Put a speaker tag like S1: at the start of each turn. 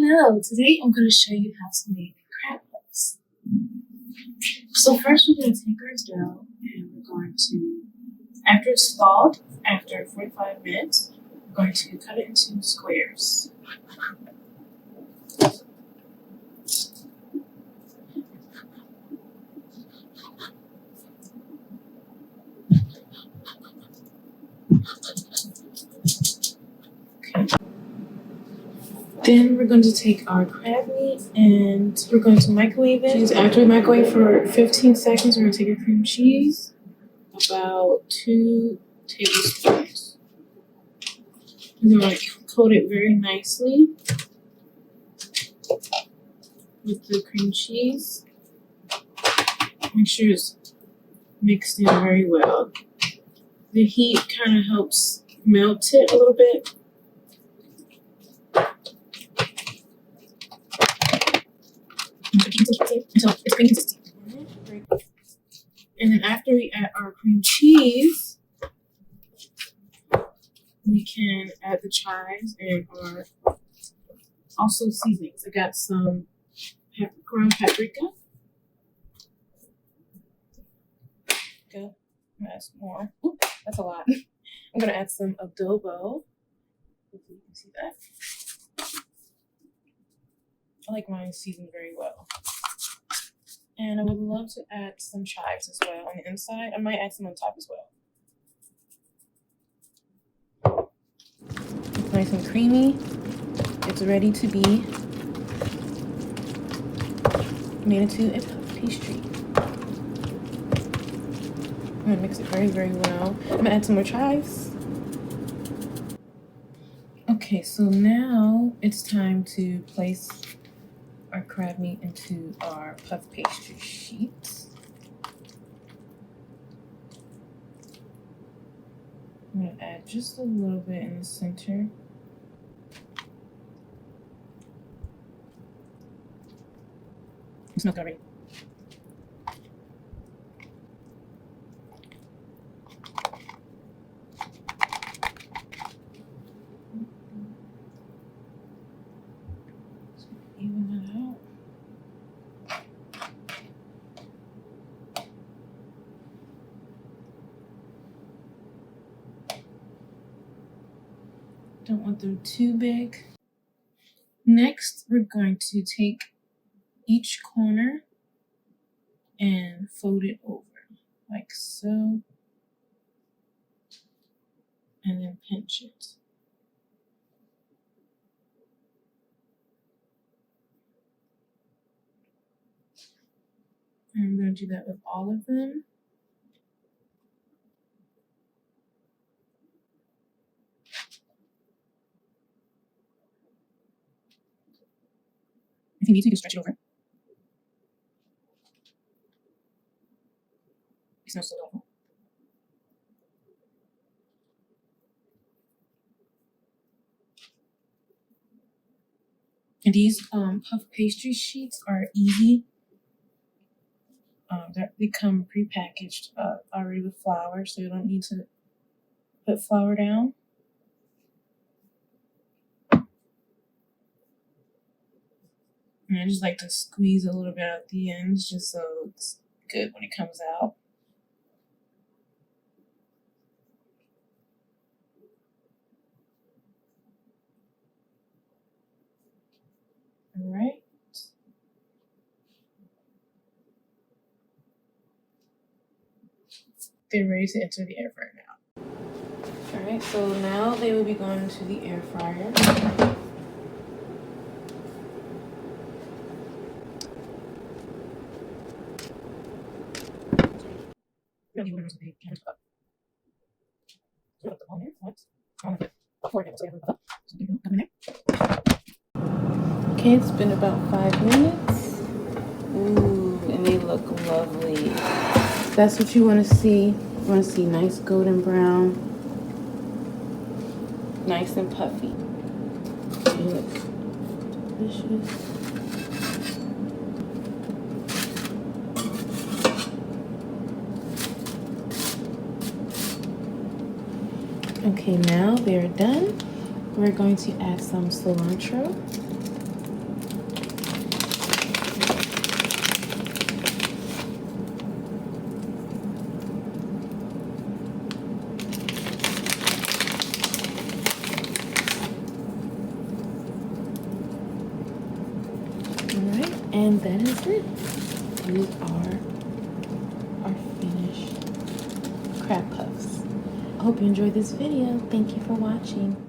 S1: Hello, today I'm going to show you how to make crab puffs. So first we're going to take our dough and we're going to, after it's thawed, after 45 minutes, we're going to cut it into squares. Then we're going to take our crab meat and we're going to microwave it. After we microwave for 15 seconds, we're going to take our cream cheese, about 2 tablespoons. We're going to coat it very nicely with the cream cheese. Make sure it's mixed in very well. The heat kind of helps melt it a little bit. Until it's cream consistency. And then after we add our cream cheese, we can add the chives and our also seasonings. I got some ground paprika. Good. I'm gonna add some more. Ooh, that's a lot. I'm gonna add some adobo. Hopefully you can see that. I like mine seasoned very well. And I would love to add some chives as well on the inside. I might add some on top as well. It's nice and creamy. It's ready to be made into a puff pastry. I'm gonna mix it very, very well. I'm gonna add some more chives. Okay, so now it's time to place our crab meat into our puff pastry sheets. I'm going to add just a little bit in the center. It smells good already. Even that out. Don't want them too big. Next, we're going to take each corner and fold it over like so, and then pinch it. And I'm going to do that with all of them. If you need to, you can stretch it over. It smells so awful. And these puff pastry sheets are easy. They come pre-packaged already with flour, so you don't need to put flour down. And I just like to squeeze a little bit at the ends just so it's good when it comes out. All right. They're ready to enter the air fryer now. All right, so now they will be going into the air fryer. Okay, it's been about 5 minutes. Ooh, and they look lovely. That's what you want to see. You want to see nice golden brown, nice and puffy. They look delicious. Okay, now they're done. We're going to add some cilantro. And that is it. These are our finished crab puffs. I hope you enjoyed this video. Thank you for watching.